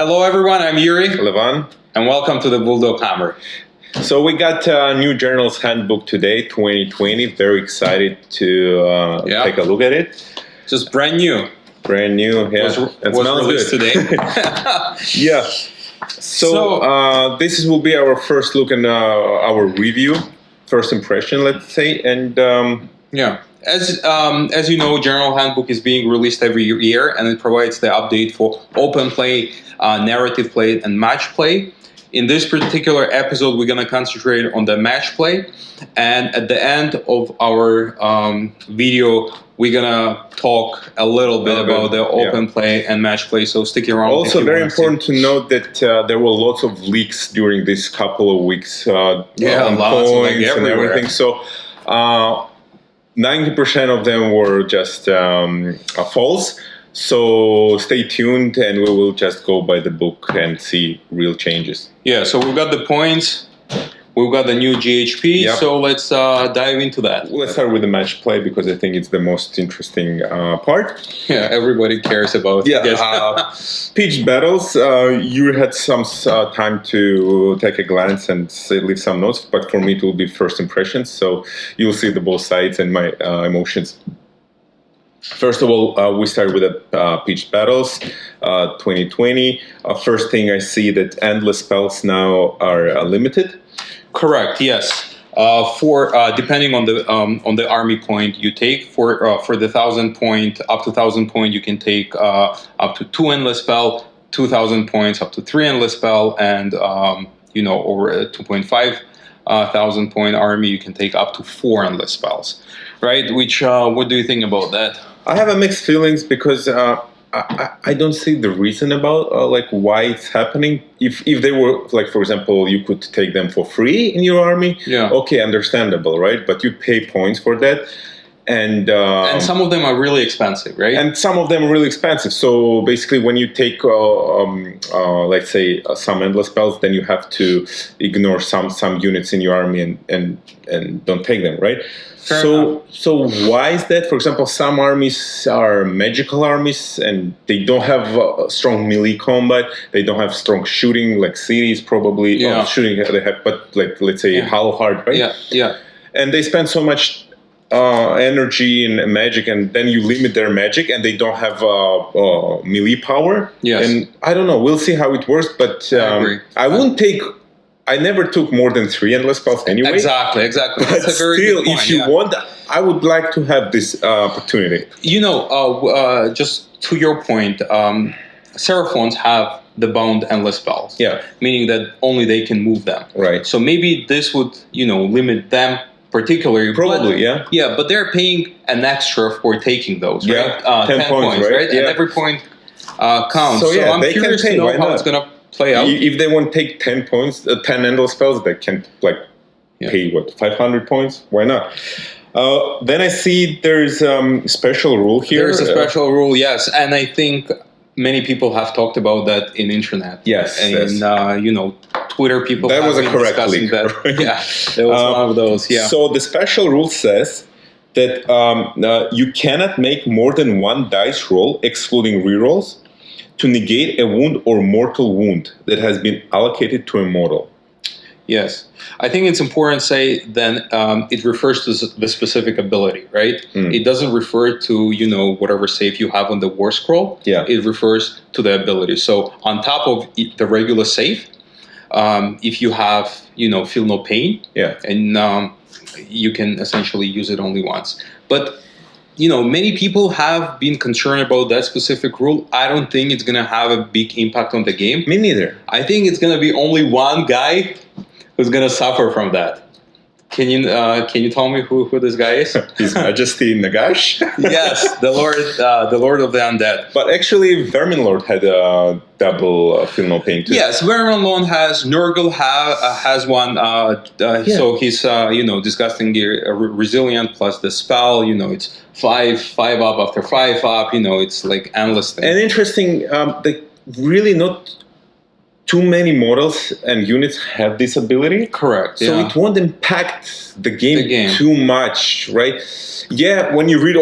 Hello everyone, I'm Yuri. Levan. And welcome to the BulldogHammer. So we got a new journal's handbook today, 2020. Very excited to take a look at it. Just brand new. Brand new, yeah. Was released today. Yeah. So this will be our first look and our review, first impression, let's say. And yeah. As you know, General Handbook is being released every year, and it provides the update for open play, narrative play, and match play. In this particular episode, we're going to concentrate on the match play, and at the end of our video, we're going to talk a little bit about the open play and match play, so stick around. Also, very important to note that there were lots of leaks during this couple of weeks. On lots, points like and everything. So 90% of them were just false. So stay tuned, and we will just go by the book and see real changes. Yeah, so we've got the points, we've got the new GHP, so let's dive into that. Let's start with the match play because I think it's the most interesting part. Yeah, everybody cares about pitched battles. You had some time to take a glance and leave some notes, but for me it will be first impressions, so you'll see the both sides and my emotions. First of all, we start with the pitched battles, 2020. First thing I see that endless spells now are limited. Correct. Yes. For depending on the army point you take, for the 1,000 point up to 1,000 point, you can take up to 2 endless spell, 2,000 points up to 3 endless spell, and over a 2.5 thousand point army, you can take up to 4 endless spells. Right? Which what do you think about that? I have a mixed feelings because I don't see the reason about why it's happening. If they were for example, you could take them for free in your army. Yeah. Okay, understandable, right? But you pay points for that, and some of them are really expensive, right? And some of them are really expensive. So basically, when you take let's say some endless spells, then you have to ignore some units in your army and don't take them, right? So why is that? For example, some armies are magical armies and they don't have strong melee combat. They don't have strong shooting, like cities probably. Yeah. Shooting they have, but let's say hard, right? Yeah, yeah. And they spend so much energy in magic, and then you limit their magic, and they don't have melee power. Yes. And I don't know. We'll see how it works, but I wouldn't take. I never took more than 3 endless spells anyway. Exactly. But That's a very still, good point, if you want, I would like to have this opportunity. Just to your point, Seraphons have the bound endless spells. Yeah. Meaning that only they can move them. Right. So maybe this would, limit them particularly. Probably, Yeah, but they're paying an extra for taking those, right? Yeah, 10 points, right? And every point counts. So I'm they curious can pay. to know Why how not? it's going to play out. If they want to take 10 points, 10 endless spells, they can pay 500 points. Why not? Then I see there's special rule here. There's a special rule, yes, and I think many people have talked about that in internet. Yes, and Twitter people. That was a correct leak. That. Yeah, that was one of those. Yeah. So the special rule says that you cannot make more than 1 dice roll, excluding rerolls, to negate a wound or mortal wound that has been allocated to a model. Yes. I think it's important to say then it refers to the specific ability, right? It doesn't refer to, whatever save you have on the war scroll. Yeah. It refers to the ability. So on top of the regular save, if you have, feel no pain, and you can essentially use it only once. But many people have been concerned about that specific rule. I don't think it's going to have a big impact on the game. Me neither. I think it's going to be only one guy who's going to suffer from that. Can you tell me who this guy is? His Majesty Nagash? Yes, the Lord of the Undead. But actually, Vermin Lord had a double feel no pain too. Yes, Vermin Lord has. Nurgle has one. So he's disgustingly resilient plus the spell. It's 5 up after 5 up. It's like endless thing. And interesting, really not too many models and units have this ability. Correct. So it won't impact the game too much, right? Yeah, when you read,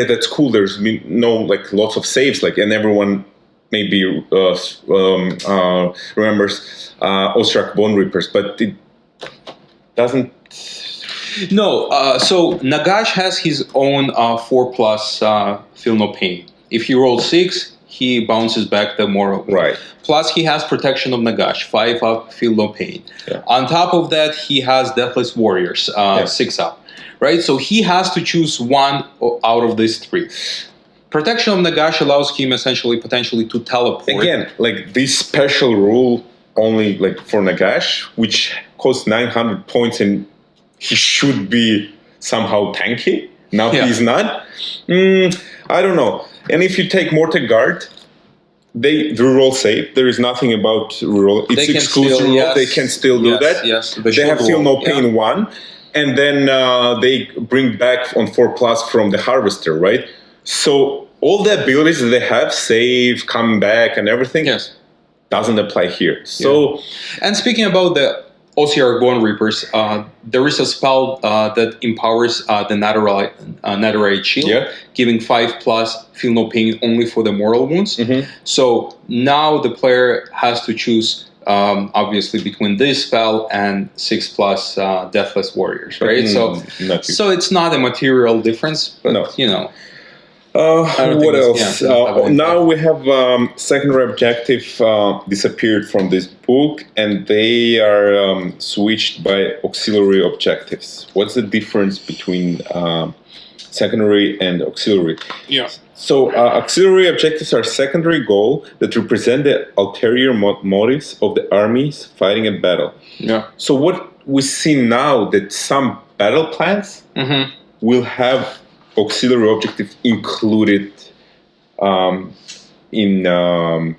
that's cool. There's lots of saves, and everyone maybe remembers Ostrak Bone Reapers, but it doesn't. No, so Nagash has his own 4+ Feel No Pain. If he rolls 6, he bounces back the moral. Right. Plus, he has Protection of Nagash, 5 up, Feel No Pain. Yeah. On top of that, he has Deathless Warriors, 6 up. Right? So he has to choose one out of these 3. Protection of Nagash allows him essentially, potentially, to teleport. Again, like this special rule only like for Nagash, which costs 900 points and he should be somehow tanky. Now he's not. I don't know. And if you take Mortar Guard, they reroll safe. There is nothing about reroll. It's exclusive reroll. They can still do that. Yes, they have Feel No Pain 1. And then they bring back on 4+ from the Harvester, right? So all the abilities that they have, save, come back, and everything, doesn't apply here. So, and speaking about the OCR Bone Reapers, there is a spell that empowers the Netherite Shield, giving 5+ Feel No Pain only for the mortal wounds. So now the player has to choose, obviously, between this spell and 6+ Deathless Warriors, right? So it's not a material difference, but you know. What else? Now we have secondary objective disappeared from this book, and they are switched by auxiliary objectives. What's the difference between secondary and auxiliary? So auxiliary objectives are secondary goal that represent the ulterior motives of the armies fighting a battle. So what we see now that some battle plans will have auxiliary objective included in the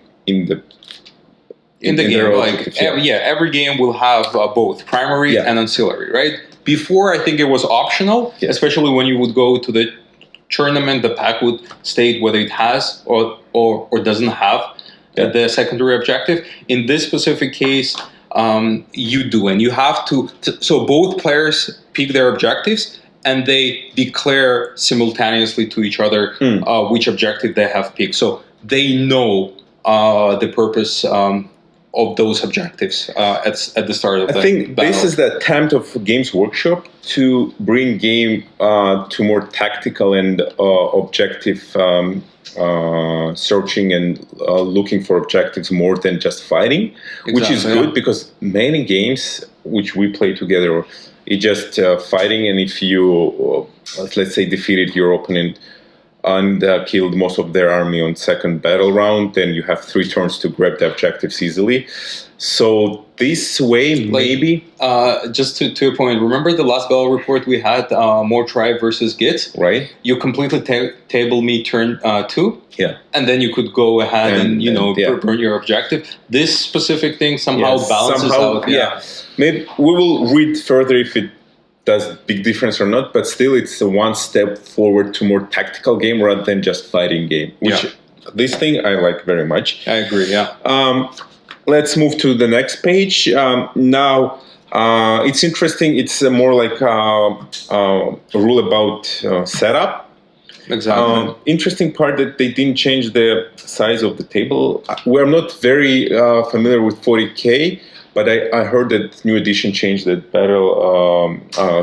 game. Like every game will have both primary and ancillary, right? Before, I think it was optional, especially when you would go to the tournament. The pack would state whether it has or doesn't have the secondary objective. In this specific case, you do, and you have to. So both players pick their objectives, and they declare simultaneously to each other which objective they have picked. So they know the purpose of those objectives at the start of the battle. I think this is the attempt of Games Workshop to bring game to more tactical and objective searching and looking for objectives more than just fighting, which is good because many games which we play together, it's just fighting, and if you, let's say, defeated your opponent and killed most of their army on second battle round, then you have 3 turns to grab the objectives easily. So this way, maybe... just to your point, remember the last battle report we had, More Tribe versus Git? Right. You completely table me turn 2. Yeah. And then you could go ahead and burn your objective. This specific thing somehow balances out. Maybe we will read further if it does big difference or not, but still it's a one step forward to more tactical game rather than just fighting game, which this thing I like very much. I agree, Let's move to the next page. Now, it's interesting. It's more like a rule about setup. Exactly. Interesting part that they didn't change the size of the table. We're not very familiar with 40K, but I heard that new edition changed the battle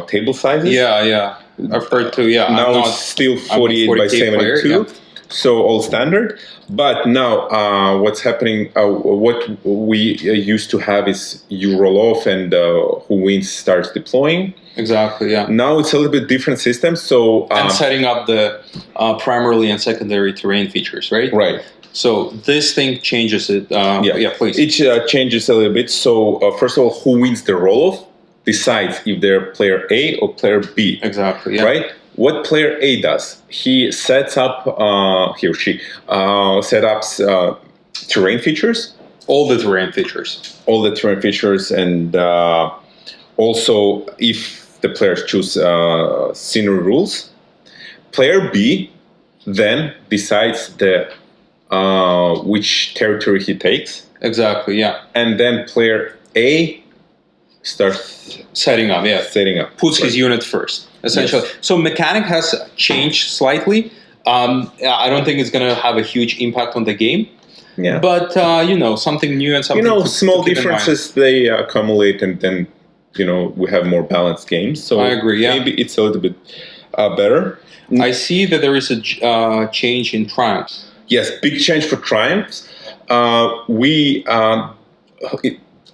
table sizes. Yeah. I've heard too, Now it's still 48 by 72, so all standard. But now what's happening, what we used to have is you roll off and who wins starts deploying. Exactly, Now it's a little bit different system. So and setting up the primarily and secondary terrain features, right? Right. So this thing changes it. Please. It changes a little bit. So first of all, who wins the roll-off decides if they're player A or player B. Exactly, Right? What player A does, he sets up, he or she set up terrain features. All the terrain features. And also if the players choose scenery rules. Player B then decides which territory he takes. Exactly, And then player A starts setting up. Puts his unit first, essentially. Yes. So mechanic has changed slightly. I don't think it's going to have a huge impact on the game. Yeah. But something new and something small to keep in mind. differences, they accumulate, and then we have more balanced games. So I agree. Yeah. maybe it's a little bit better. I see that there is a change in triumphs. Yes, big change for triumphs.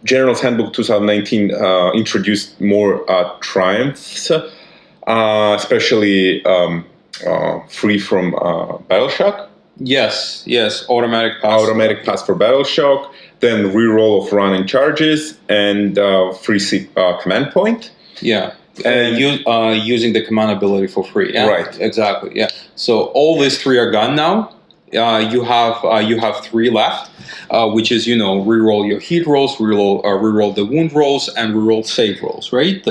General's Handbook 2019 introduced more triumphs, especially free from Battle Shock. Yes, automatic pass. Automatic pass for Battle Shock, then reroll of running charges, and free command point. Yeah. And using the command ability for free. Yeah? Right. Exactly. Yeah. So all these three are gone now. You have three left, which is reroll your heat rolls, reroll the wound rolls, and reroll save rolls. Right?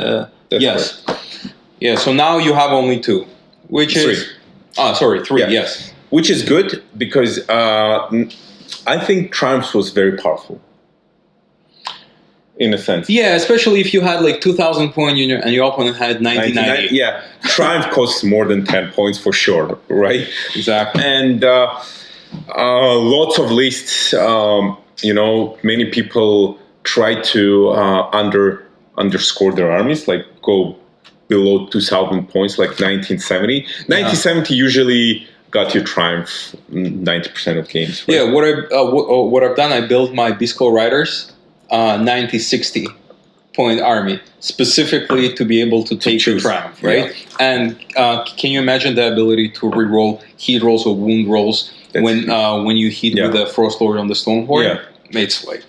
Yes. Correct. Yeah. So now you have only two, which three. is three. Yeah. Yes. Which is good because I think Triumphs was very powerful. In a sense. Yeah, especially if you had like 2,000 points and your opponent had 99. Yeah, Triumph costs more than 10 points for sure, right? Exactly. And lots of lists, many people try to underscore their armies, like go below 2,000 points, like 1970. 1970 usually got you Triumph 90% of games. Right? Yeah, what I've done, I built my Bisco Riders 90-60 point army specifically to be able to take the Triumph, right? Yeah. And can you imagine the ability to reroll heat rolls or wound rolls when you hit with the Frost Lord on the Stone Horde? Yeah. It's like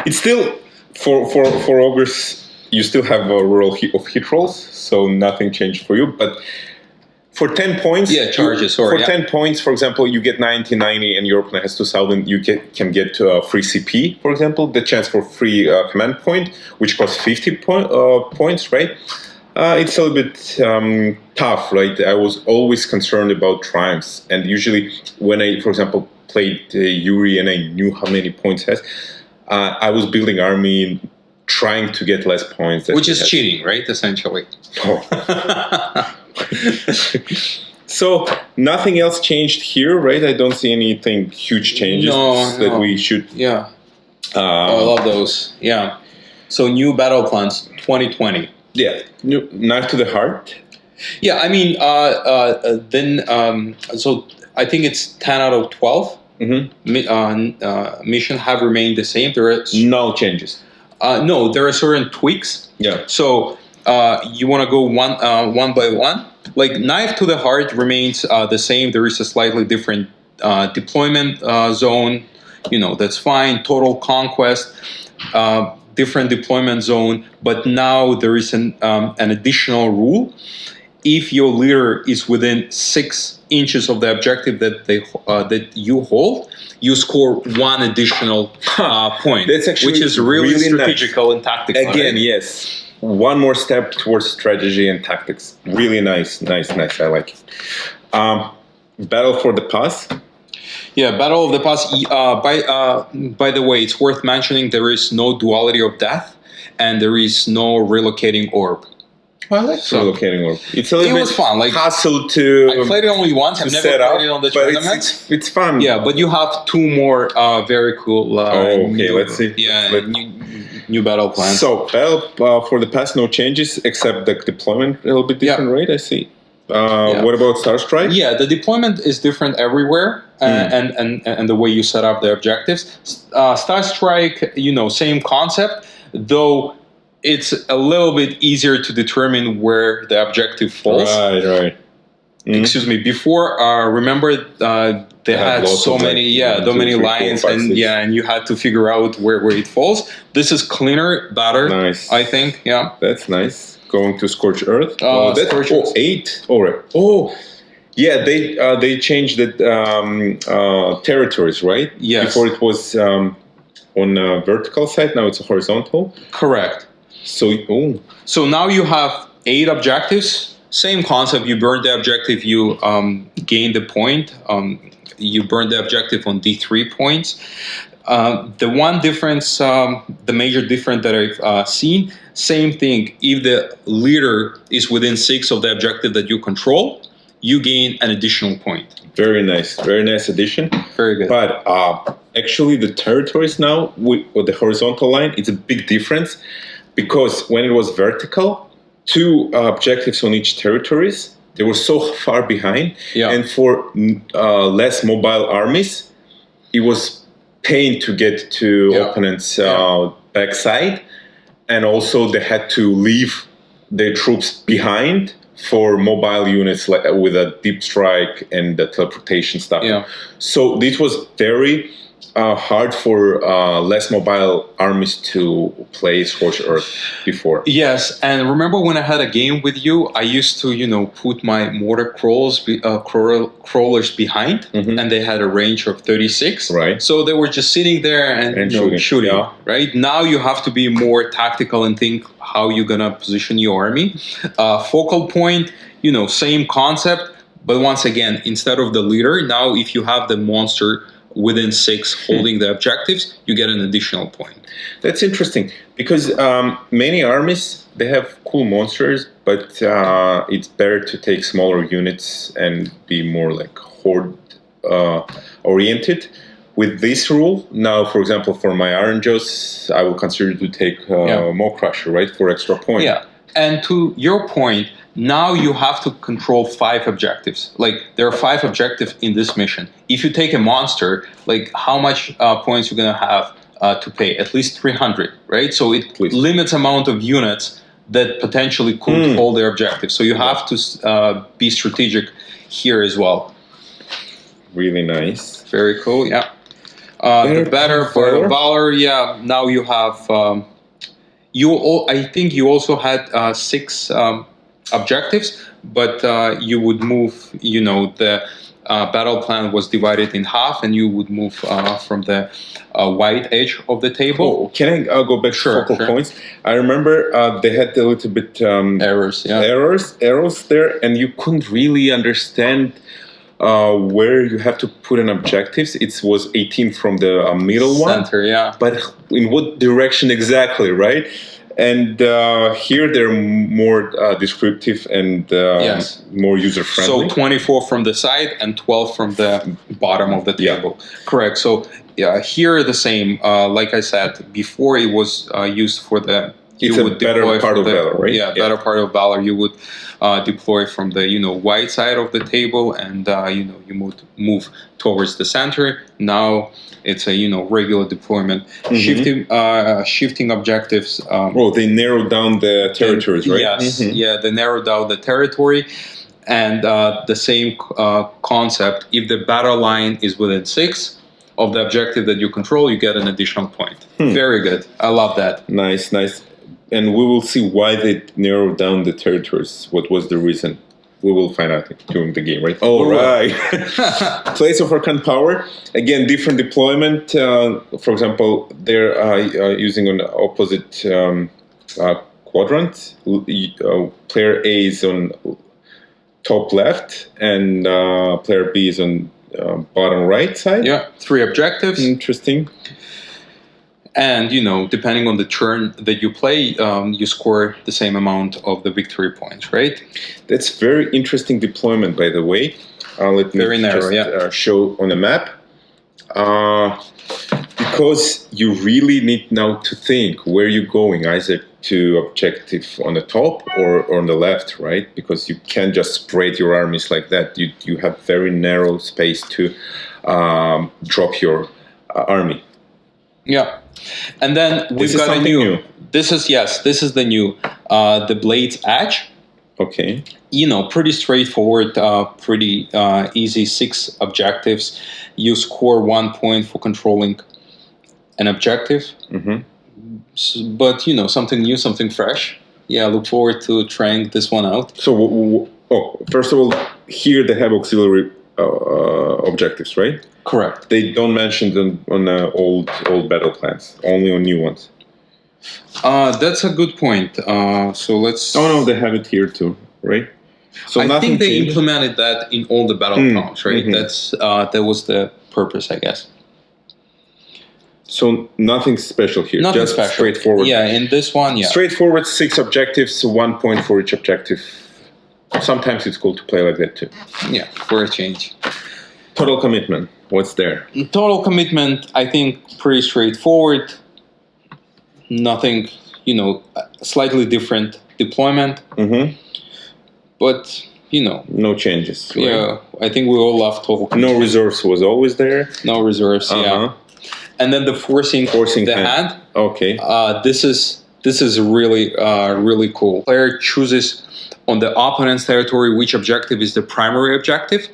it's still for ogres. You still have a roll of hit rolls, so nothing changed for you, but. For 10 points, charges. For 10 points, for example, you get 90, and your opponent has 2,000. You can get free CP, for example, the chance for free command point, which costs 50 points, right? It's a little bit tough, right? I was always concerned about triumphs, and usually when I, for example, played Yuri and I knew how many points it has, I was building army trying to get less points. Which is cheating, right? Essentially. Oh. So nothing else changed here, right? I don't see anything huge changes that we should. Yeah, I love those. Yeah. So new Battleplans 2020. Yeah, knife to the heart. Yeah, I mean, so I think it's 10 out of 12. Mm-hmm. Mission have remained the same. There are no changes. No, there are certain tweaks. Yeah. So you want to go one by one. Like knife to the heart remains the same. There is a slightly different deployment zone. That's fine. Total conquest, different deployment zone. But now there is an additional rule. If your leader is within 6 inches of the objective that you hold, you score one additional point. That's actually which is really strategical nice. And tactical. Again, right? Yes. One more step towards strategy and tactics. Really nice. I like it. Battle for the Pass. Yeah, Battle of the Pass. By the way, it's worth mentioning there is no duality of death, and there is no relocating orb. I like relocating orb. It's a little bit fun. Like hassle to. I played it only once. I've never played it on the tournament. It's fun. Yeah, but you have 2 more very cool. Okay, let's see. Yeah, new battle plans. So battle for the past, no changes except the deployment a little bit different, right? I see. What about Star Strike? Yeah, the deployment is different everywhere, and the way you set up the objectives. Star Strike, same concept, though. It's a little bit easier to determine where the objective falls. Right. Mm-hmm. Excuse me. Before, remember they had so many, many lines, and you had to figure out where it falls. This is cleaner, better. Nice. I think. Yeah. That's nice. Going to Scorched Earth. That's 8. Oh, yeah. They changed the territories, right? Yes. Before it was on a vertical side. Now it's a horizontal. Correct. So now you have 8 objectives. Same concept. You burn the objective, you gain the point. You burn the objective on D3 points. The one difference, the major difference that I've seen, same thing. If the leader is within 6 of the objective that you control, you gain an additional point. Very nice addition. Very good. But actually, the territories now with the horizontal line, it's a big difference because when it was vertical, two objectives on each territories, they were so far behind, and for less mobile armies, it was pain to get to opponents' backside, and also they had to leave their troops behind for mobile units like with a deep strike and the teleportation stuff. So this was very hard for less mobile armies to play Scorched Earth before. Yes, and remember when I had a game with you, I used to, put my mortar crawlers behind, and they had a range of 36. Right. So they were just sitting there and shooting. Right. Now you have to be more tactical and think how you're gonna position your army. Focal point, same concept, but once again, instead of the leader, now if you have the monster within 6 holding the objectives, you get an additional point. That's interesting because many armies, they have cool monsters, but it's better to take smaller units and be more like horde oriented. With this rule, now, for example, for my Iron Jaws, I will consider to take Maw Crusher, right, for extra point. Yeah, and to your point, now you have to control 5 objectives. Like, there are 5 objectives in this mission. If you take a monster, like, how much points you're going to have to pay? At least 300, right? So it limits amount of units that potentially could hold their objectives. So you have to be strategic here as well. Really nice. Very cool, yeah. The better part of Valor, now you have... I think you also had 6... objectives, but you would move, the battle plan was divided in half, and you would move from the white edge of the table. Oh, can I go back to focal points? I remember they had a little bit errors there, and you couldn't really understand where you have to put in objectives. It was 18 from the middle center, one, but in what direction exactly, right? And here they're more descriptive and more user-friendly. So 24 from the side and 12 from the bottom of the table. Correct. So here the same. Like I said, before it was used for the... It's a better part of Valor, right? Yeah, better part of Valor. You would deploy from the white side of the table, and you move towards the center. Now it's a regular deployment. Shifting objectives. They narrowed down the territories, right? Yes, they narrowed down the territory, and the same concept. If the battle line is within 6 of the objective that you control, you get an additional point. Very good. I love that. Nice. And we will see why they narrowed down the territories. What was the reason? We will find out during the game, right? All right. Place of Arcane Power. Again, different deployment. For example, they're using an opposite quadrant. Player A is on top left, and player B is on bottom right side. Yeah, 3 objectives. Interesting. And, depending on the turn that you play, you score the same amount of the victory points, right? That's very interesting deployment, by the way. Let me show on the map. Because you really need now to think where you're going, either to objective on the top or on the left, right? Because you can't just spread your armies like that. You have very narrow space to drop your army. Yeah. And then we've got a new. This is the new. The Blade's Edge. Okay. Pretty straightforward, pretty easy. 6 objectives. You score 1 point for controlling an objective. But something new, something fresh. Yeah, I look forward to trying this one out. So, first of all, here they have auxiliary objectives, right? Correct. They don't mention them on old battle plans, only on new ones. That's a good point. So let's... Oh, no, they have it here too, right? So I think they implemented that in all the battle plans, right? That was the purpose, I guess. So nothing special here. Nothing just special. Straightforward. Yeah, in this one, Straightforward, 6 objectives, 1 point for each objective. sometimes it's cool to play like that too. Yeah, for a change. Total commitment. What's there? Total commitment, I think, pretty straightforward. Nothing, slightly different deployment. Mm-hmm. But, No changes. Right? yeah, I think we all love total commitment. No reserves was always there. No reserves, yeah. And then the forcing the hand. Okay. This is really really cool. Player chooses on the opponent's territory which objective is the primary objective,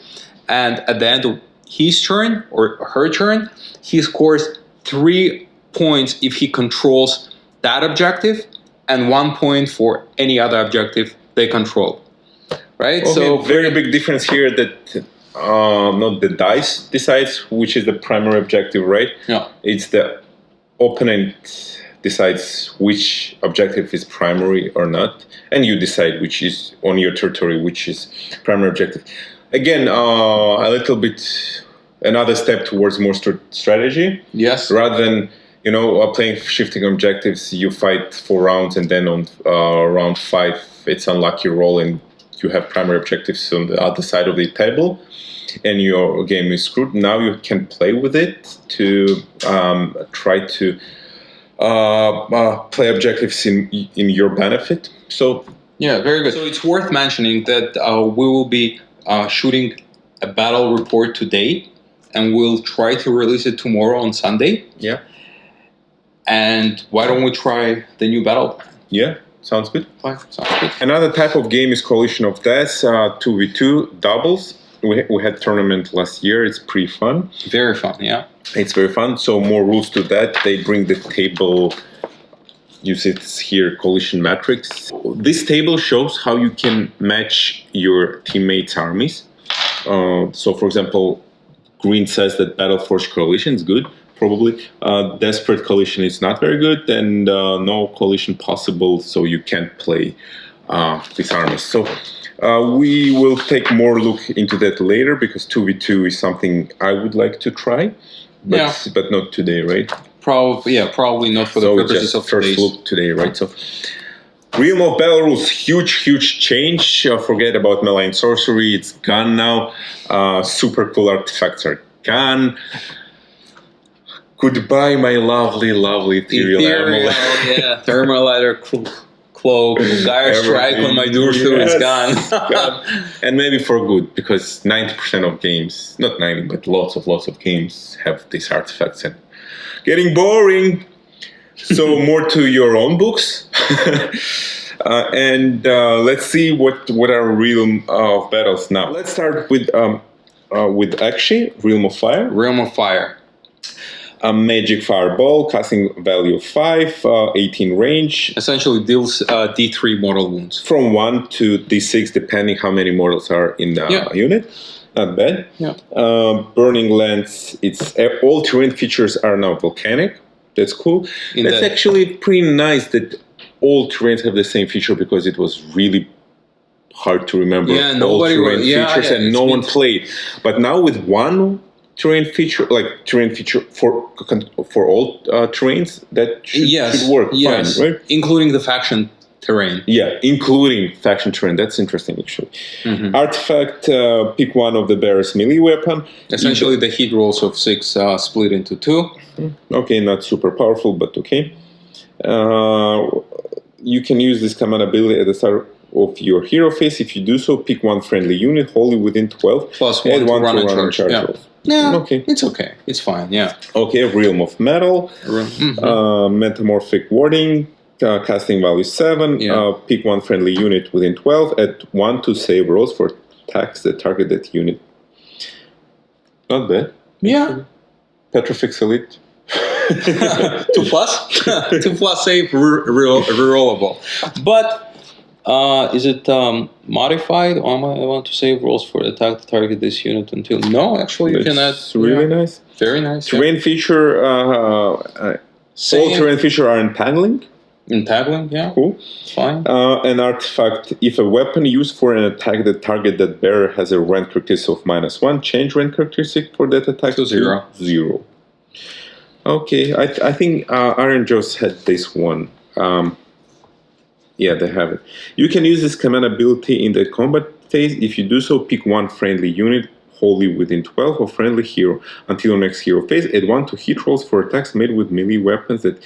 and at the end of his turn or her turn, he scores 3 points if he controls that objective, and 1 point for any other objective they control. Right. Okay, So very big difference here that not the dice decides which is the primary objective, right? Yeah. It's the opponent decides which objective is primary or not, and you decide which is on your territory, which is primary objective. Again, a little bit another step towards more strategy. Yes. Rather than playing shifting objectives, you fight 4 rounds and then on round 5 it's unlucky roll and you have primary objectives on the other side of the table, and your game is screwed. Now you can play with it to try to play objectives in your benefit. So yeah, very good. So it's worth mentioning that we will be shooting a battle report today, and we'll try to release it tomorrow on Sunday. Yeah. And why don't we try the new battle plan? Yeah. Sounds good. Fine. Sounds good. Another type of game is Coalition of Death, 2v2 doubles. We had tournament last year. It's pretty fun. Very fun, yeah. It's very fun. So more rules to that. They bring the table. You see it's here, Coalition Matrix. This table shows how you can match your teammates' armies. So, for example, Green says that Battle Force Coalition is good. Probably. Desperate Coalition is not very good, and no coalition possible, so you can't play these armies. So we will take more look into that later, because 2v2 is something I would like to try, but not today, right? Probably not for the purposes of first look today, right? So Realm of Battle Rules, huge change. Forget about Malign Sorcery, it's gone now. Super cool artifacts are gone. Goodbye, my lovely ethereal amulet. Yeah, Thermaliter Cloak, Dire Strike on my Dursu is gone. And maybe for good, because 90% of games, not 90, but lots of games have these artifacts and getting boring. So more to your own books. And let's see what are Realm of Battles now. Let's start with Akshi, Realm of Fire. Realm of Fire. A magic fireball, casting value of 5, 18 range. Essentially deals D3 mortal wounds. From 1 to D6, depending how many mortals are in the unit. Not bad. Yeah. Burning Lands, all terrain features are now volcanic. That's cool. That's actually pretty nice that all terrains have the same feature, because it was really hard to remember all terrain features and no one played. But now with one terrain feature for all terrains, that should work fine, right? Including the faction terrain. Yeah, including faction terrain. That's interesting, actually. Mm-hmm. Artifact, pick one of the bearer's melee weapon. Essentially, the hit rolls of 6 split into 2. Okay, not super powerful, but okay. You can use this command ability at the start of your hero phase. If you do so, pick one friendly unit wholly within 12. Plus 1 to run and charge. Yeah, okay. It's okay. It's fine, yeah. Okay, Realm of Metal. Metamorphic Warding. Casting value 7. Pick one friendly unit within 12. Add 1 to save rolls for attacks that target that unit. Not bad. Yeah. Petrifix Elite. 2 plus? 2 plus save rerollable. But is it modified? I want to save rolls for attack to target this unit until... No, actually you can add... really nice. Very nice. Terrain feature... all terrain feature are entangling. Entangling, yeah. Cool. Fine. An artifact, if a weapon used for an attack that target that bearer has a rank characteristic of -1, change rank characteristic for that attack to 0. 0. Okay, I think Iron Jaws had this one. Yeah, they have it. You can use this command ability in the combat phase. If you do so, pick one friendly unit wholly within 12 of friendly hero until your next hero phase. Add 1 to hit rolls for attacks made with melee weapons that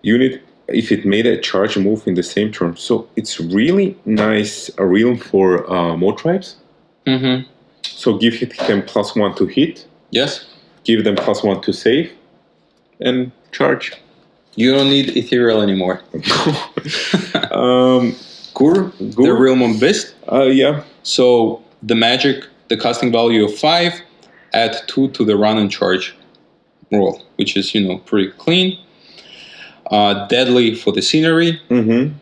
unit if it made a charge move in the same turn. So it's really nice a realm for more tribes. Mm-hmm. So give them +1 to hit. Yes. Give them +1 to save. And charge. You don't need ethereal anymore. Gur, the Gur? realm of beast. Yeah. So the magic, the casting value of 5, add 2 to the run and charge roll, which is pretty clean. Deadly for the scenery, Mm-hmm.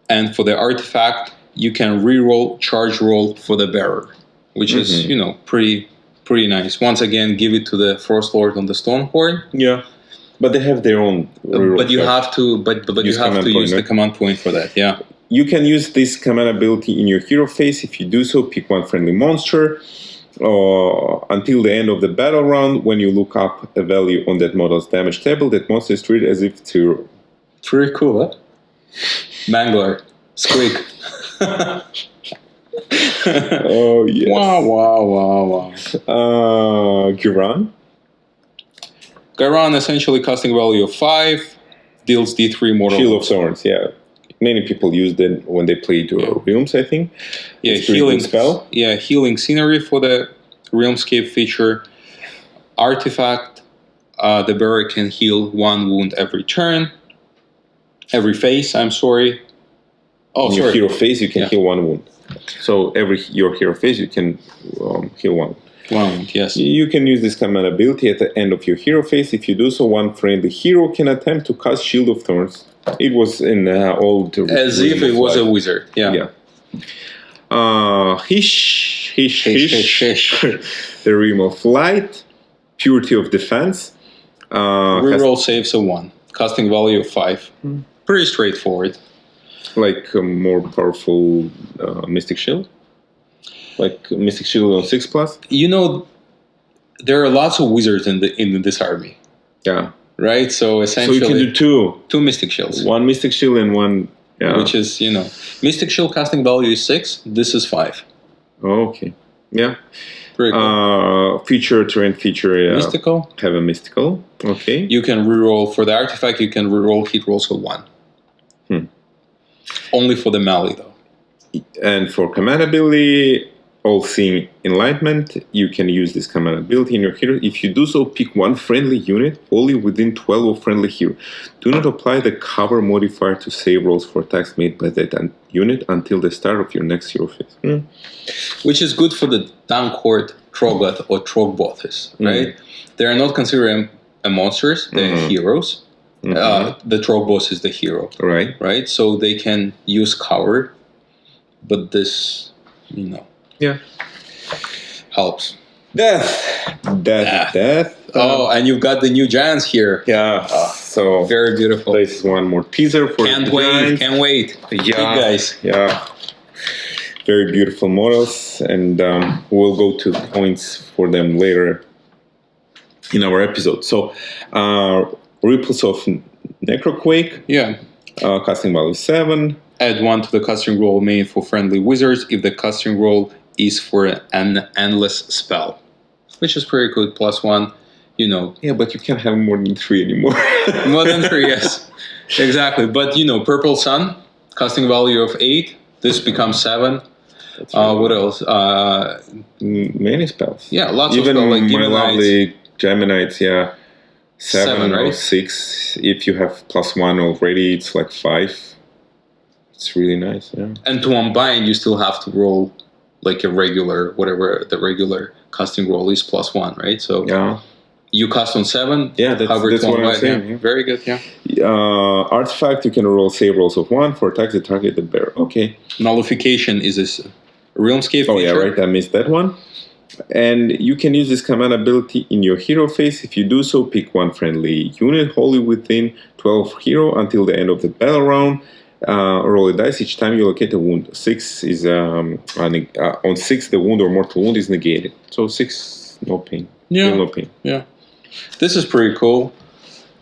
and for the artifact, you can reroll charge roll for the bearer, which is pretty nice. Once again, give it to the Frost Lord on the Stormhorn. Yeah. But they have their own reroll But you effect. have to, but you have to use the command point for that. Yeah. You can use this command ability in your hero phase. If you do so, pick one friendly monster. Until the end of the battle round, when you look up a value on that model's damage table, that monster is treated as if it's zero. Pretty cool, huh? Mangler. Squeak. Oh, yes. Wow. Giran? Giran, essentially casting value of 5, deals D3 mortal. Shield of Thorns, yeah. Many people use that when they play Realms, I think. Yeah, it's healing spell. Yeah, healing scenery for the Realmscape feature. Artifact, the bearer can heal 1 wound every turn. Every phase, I'm sorry. Oh, in sorry. your hero phase, you can heal 1 wound. So your hero phase, you can heal 1. 1 wound, yes. You can use this command ability at the end of your hero phase. If you do so, one friendly hero can attempt to cast Shield of Thorns. It was in old... As if it was a wizard, yeah. Hish. The Realm of Light. Purity of Defense. Reroll saves of 1. Casting value of 5. Pretty straightforward. Like a more powerful Mystic Shield? Like Mystic Shield on 6+? There are lots of wizards in this army. Yeah. Right? So essentially... So you can do 2 Mystic Shields. 1 Mystic Shield and 1... Yeah. Which is, Mystic Shield casting value is 6. This is 5. Oh, okay. Yeah. Pretty cool. Feature, terrain feature. Mystical. Have a mystical. Okay. You can reroll, for the artifact, you can reroll hit rolls of 1. Only for the melee, though. And for command ability, All-Seeing Enlightenment, you can use this command ability in your hero. If you do so, pick one friendly unit only within 12 of friendly hero. Do not apply the cover modifier to save rolls for attacks made by that unit until the start of your next hero phase. Which is good for the Downcourt Trogoth or Trogbothes, right? They are not considered monsters, they're heroes. The Trogboss is the hero. Right? So they can use cover, but this, Yeah. helps. Death. Oh, and you've got the new giants here. Yeah. So very beautiful. This is one more teaser for Can't wait. Yeah. Big guys. Yeah. Very beautiful models, and we'll go to points for them later in our episode. So, Ripples of Necroquake. Yeah. Casting value 7. Add 1 to the casting roll made for friendly wizards if the casting roll is for an endless spell, which is pretty good. +1, Yeah, but you can't have more than 3 anymore. More than 3, yes. Exactly. But, Purple Sun, casting value of 8. This becomes 7. What else? Many spells. Yeah, lots Even of spells. Like my lovely Geminites, 7 or right? 6. If you have +1 already, it's like 5. It's really nice, yeah. And to unbind, you still have to roll like a regular, whatever the regular casting roll is, +1, right? So you cast on 7. Yeah, that's what I'm saying. Yeah. Very good, yeah. Artifact, you can roll save rolls of 1 for attacks that target the bearer. Okay. Nullification is this Realmscape feature. Oh, yeah, right. I missed that one. And you can use this command ability in your hero phase. If you do so, pick one friendly unit wholly within 12 hero until the end of the battle round. Roll a dice. Each time you locate a wound. 6 is on 6 the wound or mortal wound is negated. So 6, no pain. Yeah. No pain. Yeah. This is pretty cool.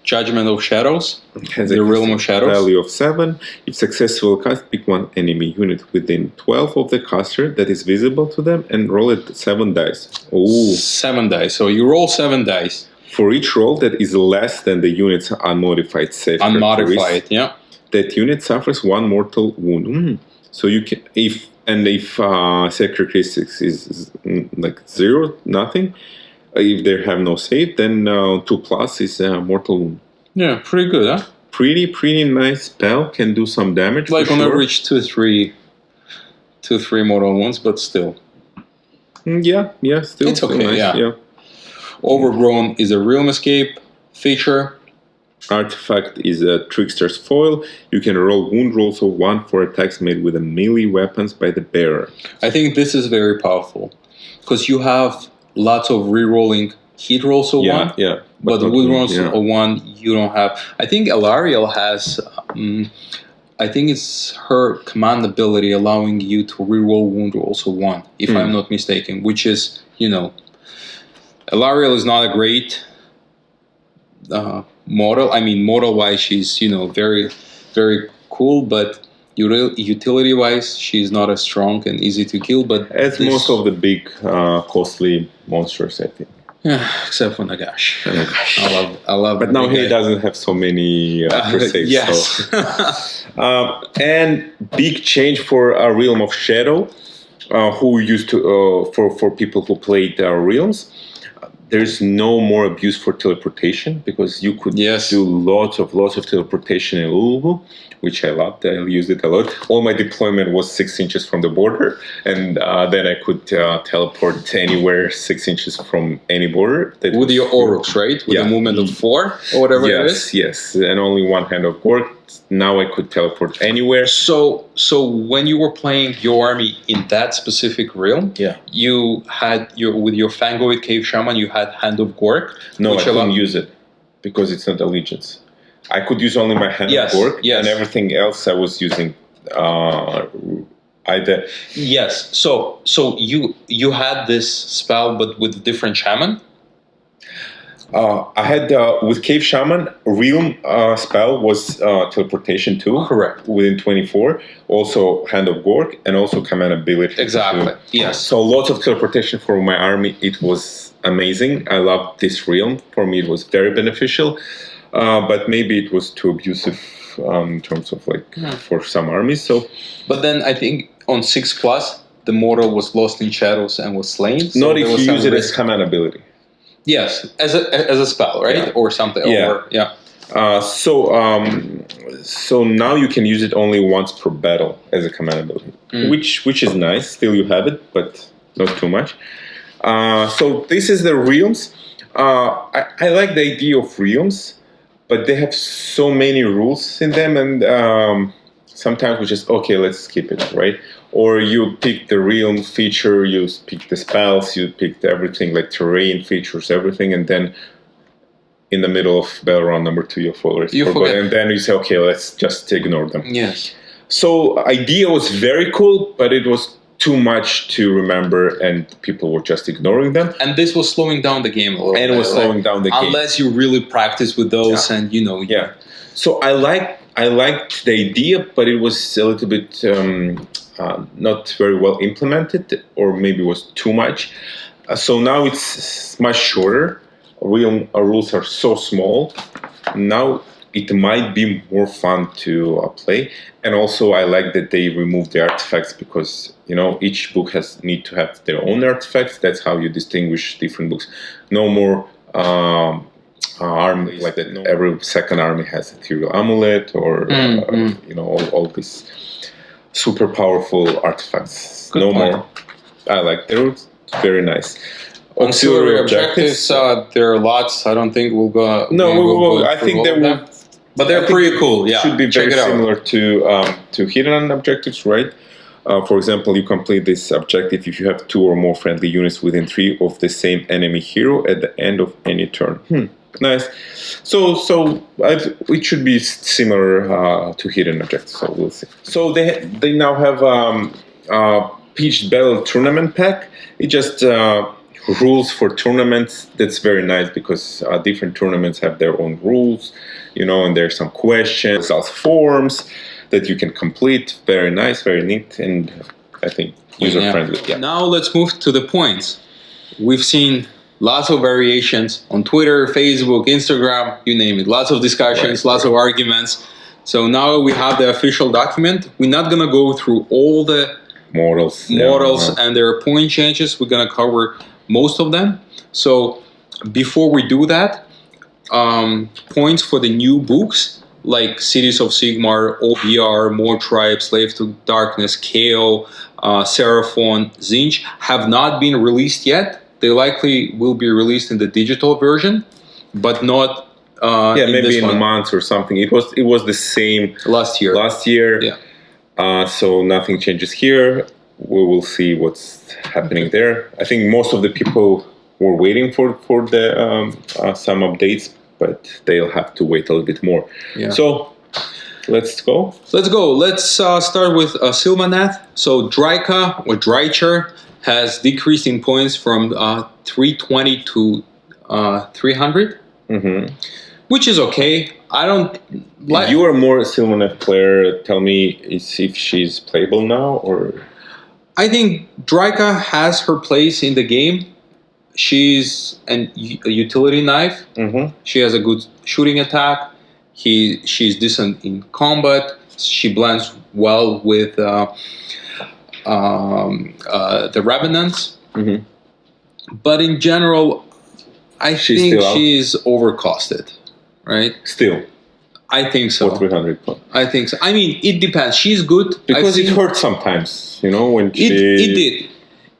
Judgment of Shadows. Has The a Realm of Shadows. value of 7. If successful cast, pick one enemy unit within 12 of the caster that is visible to them and roll it 7 dice. Ooh. 7 dice. So you roll 7 dice. For each roll that is less than the unit's unmodified save Unmodified, yeah. that unit suffers 1 mortal wound. So you can, if save characteristics is like 0, nothing. If they have no save, then 2+ is a mortal wound. Yeah, pretty good, huh? Pretty nice spell. Can do some damage. Like for on sure. average 2-3 mortal wounds, but still. Yeah, still. It's okay, nice. yeah. Overgrown is a Realm Escape feature. Artifact is a Trickster's Foil. You can roll wound rolls of 1 for attacks made with melee weapons by the bearer. I think this is very powerful because you have lots of re-rolling hit rolls of 1. Yeah. But wound rolls of 1 you don't have. I think Elariel has. I think it's her command ability allowing you to re-roll wound rolls of 1, if I'm not mistaken. Which is, Elariel is not a great model. I mean, model-wise, she's very, very cool, but utility-wise, she's not as strong and easy to kill. But as most of the big, costly monsters, I think. Yeah, except for Nagash. I love. But now he doesn't have so many saves. Yes. So. And big change for a Realm of Shadow, who used to for people who played Realms. There's no more abuse for teleportation because you could do lots of teleportation in Lulu, which I loved. I used it a lot. All my deployment was 6 inches from the border, and then I could teleport anywhere 6 inches from any border. With your Aurochs, right? With a movement of 4 or whatever it is? Yes, and only one hand of Gork. Now I could teleport anywhere. So when you were playing your army in that specific realm, you had with your Fangoid Cave Shaman, you had Hand of Gork. No, I couldn't use it because it's not allegiance. I could use only my Hand of Gork, and everything else I was using either. Yes. So you had this spell, but with different shaman. I had with Cave Shaman, Realm spell was teleportation too. Correct. Within 24. Also Hand of Gork and also command ability. Exactly. Yes. So lots of teleportation for my army. It was amazing. I loved this Realm. For me, it was very beneficial. But maybe it was too abusive in terms of for some armies. So, but then I think on 6+, the mortal was lost in shadows and was slain. So not if you use it as command ability. Yes, as a spell, right, or something. So now you can use it only once per battle as a command ability, which is nice. Still, you have it, but not too much. So this is the Realms. I like the idea of Realms, but they have so many rules in them, and sometimes we just let's skip it, right? Or you pick the Realm feature, you pick the spells, you pick everything like terrain features, everything, and then in the middle of battle round number 2, you forget, and then you say, let's just ignore them. Yes. So idea was very cool, but it was too much to remember, and people were just ignoring them. And this was slowing down the game a little bit. And it was slowing down the game. Unless you really practice with those and, Yeah. So I liked the idea, but it was a little bit not very well implemented, or maybe was too much. So now it's much shorter. Rules are so small. Now it might be more fun to play. And also I like that they removed the artifacts because, each book need to have their own artifacts. That's how you distinguish different books. No more army like that. Every second army has ethereal amulet or all these super powerful artifacts. Good no point. more. I like they're very nice. Auxiliary objectives. There are lots. I don't think we'll go. No, we will. I think they will. But they're pretty cool. Yeah, should be very similar to hidden objectives, right? For example, you complete this objective if you have 2 or more friendly units within 3 of the same enemy hero at the end of any turn. Nice. So it should be similar to hidden objectives. So we'll see. So they now have Pitched Battle Tournament pack. It just rules for tournaments. That's very nice because different tournaments have their own rules, and there's some questions, results forms that you can complete. Very nice, very neat, and I think user-friendly. Yeah. Now let's move to the points. We've seen lots of variations on Twitter, Facebook, Instagram, you name it. Lots of discussions, lots of arguments. So now we have the official document. We're not going to go through all the models and their point changes. We're going to cover most of them. So before we do that, points for the new books like Cities of Sigmar, OBR, More Tribes, Slave to Darkness, KO, Seraphon, Zinch have not been released yet. They likely will be released in the digital version, but not maybe in a month or something. It was the same last year. Yeah. So nothing changes here. We will see what's happening there. I think most of the people were waiting for the some updates, but they'll have to wait a little bit more. Yeah. So let's go. Let's start with Sylvaneth. So Dryka or Drycher has decreased in points from 320 to 300, which is okay. I don't like. You are more a Sylvaneth player. Tell me if she's playable now, or I think Dryka has her place in the game. She's a utility knife. She has a good shooting attack. She's decent in combat. She blends well with the Revenants. But in general, I think she's overcosted, right? Still. I think so. For 300 points. I think so. I mean, it depends. She's good. Because it hurts sometimes, when she...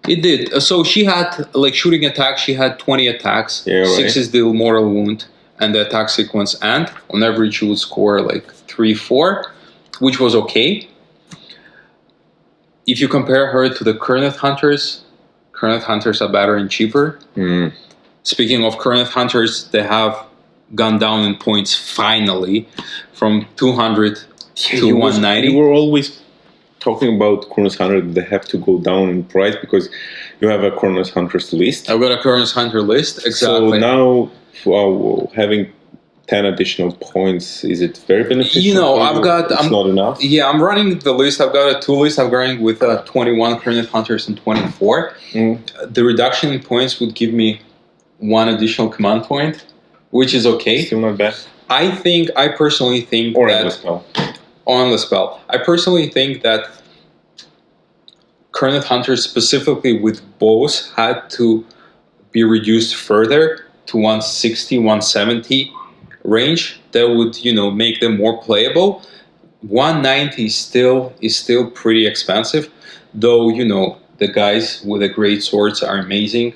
It did. So she had, shooting attack, she had 20 attacks. Yeah, right. 6 is the mortal wound, and the attack sequence end. On average, you would score 3-4, which was okay. If you compare her to the Kurnoth Hunters are better and cheaper. Speaking of Kurnoth Hunters, they have gone down in points finally from 200 to 190. You were always talking about Kurnoth Hunter, they have to go down in price because you have a Kurnoth Hunters list. I've got a Kurnoth Hunter list, exactly. So now having 10 additional points, is it very beneficial? It's not enough? Yeah, I'm running the list. I've got a 2 list. I'm going with 21 Kurnoth Hunters and 24. The reduction in points would give me 1 additional command point, which is okay. Still not bad. I personally think on the spell. I personally think that Kurnoth Hunters, specifically with bows, had to be reduced further to 160, 170 range. That would, make them more playable. 190 is still pretty expensive, though, the guys with the great swords are amazing.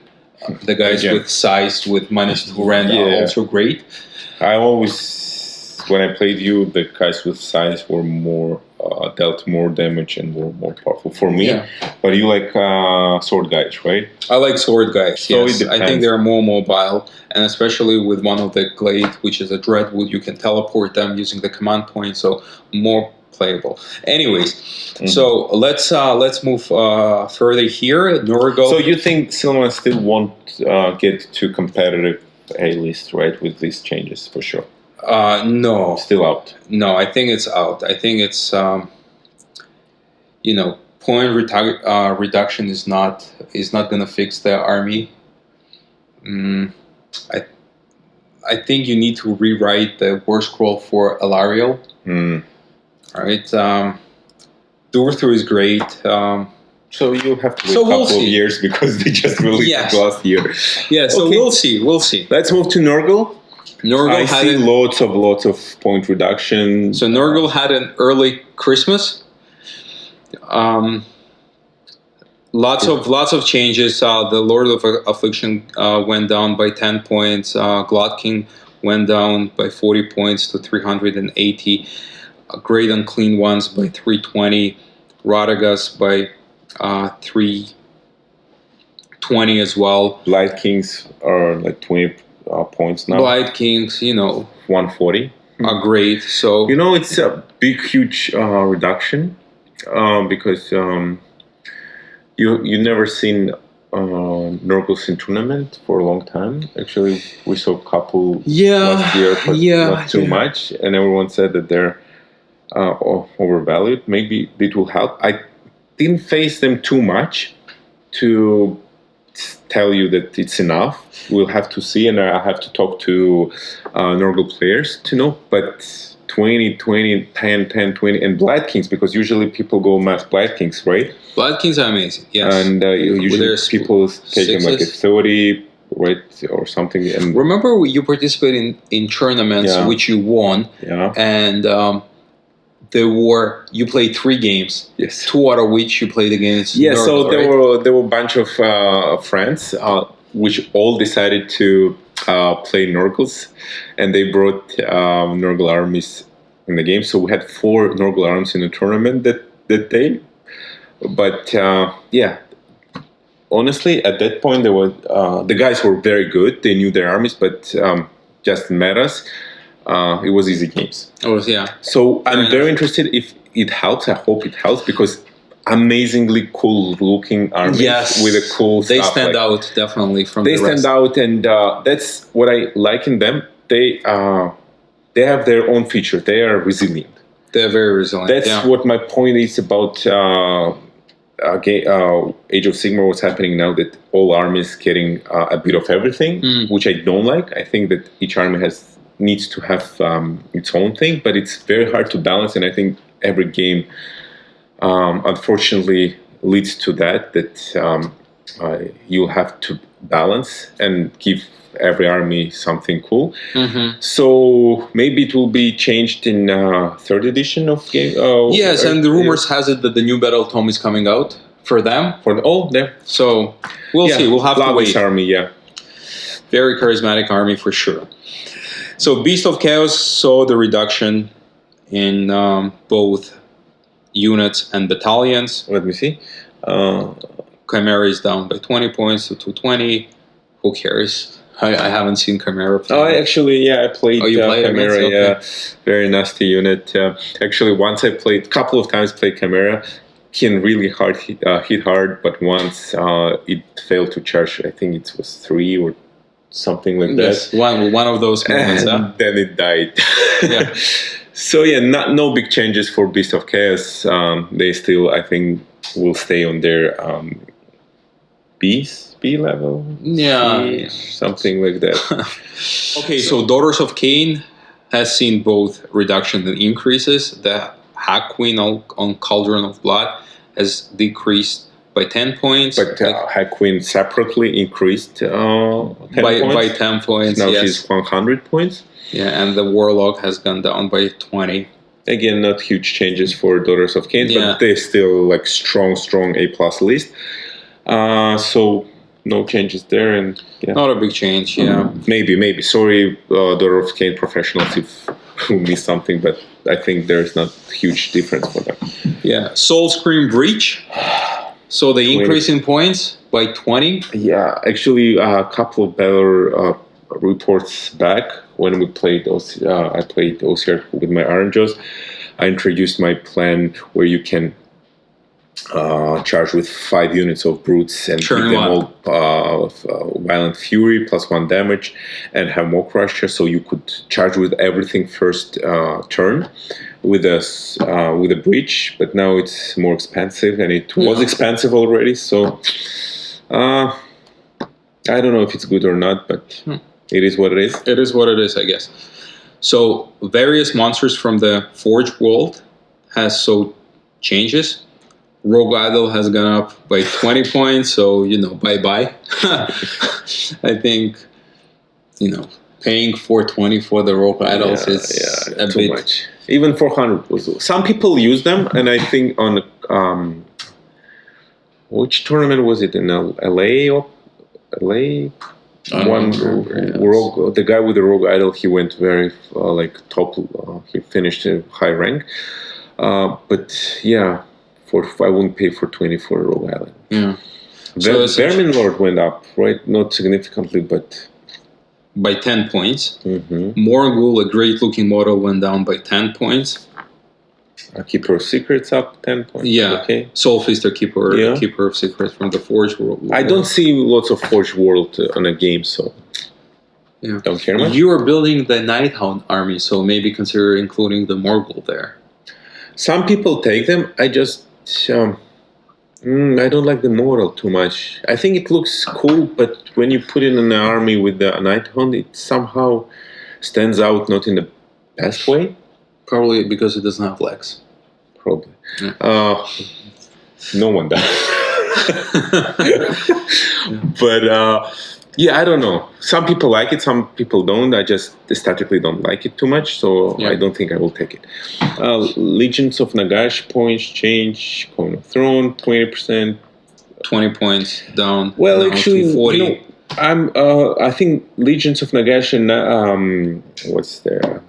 The guys with size, with -2 rend are also great. I always... When I played you, the guys with size were more dealt more damage and were more powerful for me. Yeah. But you like sword guys, right? I like sword guys. So yes, I think they're more mobile, and especially with one of the Glade, which is a Dreadwood, you can teleport them using the command point, so more playable. Anyways, so let's move further here. Nurgle. So you think Sylvan still won't get to competitive A-list, right, with these changes for sure? No. Still out? No, I think it's out. I think it's, point reduction is not going to fix the army. I think you need to rewrite the war scroll for Alariel. All right. Durthu is great. So you'll have to wait a couple of years because they just released it last year. Yeah, so we'll see. Let's move to Nurgle. I see lots of point reduction. So Nurgle had an early Christmas. Lots of changes. The Lord of Affliction went down by 10 points. Glotking went down by 40 points to 380. Great Unclean Ones by 320. Radagast by 320 as well. Blight Kings are 20 points now. Blight Kings, 140. Are great. So it's a big, huge reduction because you never seen Nurgles in tournament for a long time. Actually, we saw a couple Yeah, last year, but yeah, not too yeah. much. And everyone said that they're overvalued. Maybe it will help. I didn't face them too much to tell you that it's enough. We'll have to see, and I have to talk to Nurgle players to know. But 20, 20, 10, 10, 20, and Blood Kings, because usually people go mass Blood Kings, right? Blood Kings are amazing, yes. And usually there's people take them like a sixes. 30, right, or something. And Remember, you participated in tournaments Yeah. which you won, yeah, and you played 3 games, yes. 2 out of which you played against. Yeah, so Nurgle, there were a bunch of friends which all decided to play Nurgles, and they brought Nurgle armies in the game. So we had 4 Nurgle armies in the tournament that day. But yeah, honestly, at that point, there was the guys were very good. They knew their armies, but just met us. It was easy games. Oh, yeah. So I'm Fair very enough. interested if it helps. I hope it helps because amazingly cool looking armies Yes, with a cool they stuff. stand out definitely from They the rest. stand out, and that's what I like in them. They have their own feature. They are resilient. They're very resilient. That's yeah. what my point is about Age of Sigmar. What's happening now that all armies getting a bit of everything, which I don't like. I think that each army needs to have its own thing, but it's very hard to balance. And I think every game, unfortunately, leads to that you'll have to balance and give every army something cool. So maybe it will be changed in third edition of game. Yes, and the rumors has it that the new battle tome is coming out for them. There. So we'll see. We'll have to Love wait. this army, yeah. Very charismatic army for sure. So Beast of Chaos saw the reduction in both units and battalions. Let me see. Chimera is down by 20 points to 220. Who cares? I haven't seen Chimera play. I played you played Chimera. against? Yeah, very nasty unit. Actually, once I played, a couple of times played Chimera. Can really hit hard, but once it failed to charge. I think it was 3 or something like Yes, that. one of those moments. And then it died. Yeah. So yeah, no big changes for Beast of Chaos. They still, I think, will stay on their B level. Yeah. Something like that. Okay, so Daughters of Cain has seen both reductions and increases. The Hack Queen on Cauldron of Blood has decreased by 10 points. But Hack Queen separately increased 10 by points. 10 points. Now yes. she's 100 points. Yeah, and the Warlock has gone down by 20. Again, not huge changes for Daughters of Cain, but they're still like strong A+ list. So no changes there, and not a big change. Yeah, maybe. Sorry, Daughter of Cain professionals, if we missed something, but I think there's not huge difference for them. Yeah, Soul Scream Breach. So the increase in points by 20. Yeah, actually, a couple of better reports back when we played. I played OCR with my Iron Jaws. I introduced my plan where you can charge with 5 units of brutes and give them all violent fury plus 1 damage and have more crusher, so you could charge with everything first turn with a breach. But now it's more expensive, and it was expensive already, so I don't know if it's good or not, but it is what it is. It is what it is, I guess. So various monsters from the Forge world has changes. Rogue Idol has gone up by 20 points, so, bye-bye. I think, paying 420 for the Rogue Idols is a too bit much. Even 400 was. Some people use them, and I think on which tournament was it in LA? The guy with the Rogue Idol, he went very top. He finished a high rank, but yeah. I wouldn't pay for 20 for Rogue Island. Yeah. Vermin Lord went up, right? Not significantly, but by 10 points. Morgul, a great looking model, went down by 10 points. A Keeper of Secrets up 10 points. Yeah. Okay. Soul Feaster, Keeper, Yeah. Keeper of Secrets from the Forge World. I don't see lots of Forge World on a game, so Yeah. don't care much. You are building the Nighthound army, so maybe consider including the Morgul there. Some people take them. I just I don't like the model too much. I think it looks cool, but when you put it in an army with the Nighthound, it somehow stands out not in the best way. Probably because it doesn't have legs. Probably. Yeah. No one does. But yeah, I don't know. Some people like it, some people don't. I just aesthetically don't like it too much, so Yeah. I don't think I will take it. Legions of Nagash points change. Coin of Throne 20%. 20 points down. Well, now actually, to 40. I think Legions of Nagash and what's there?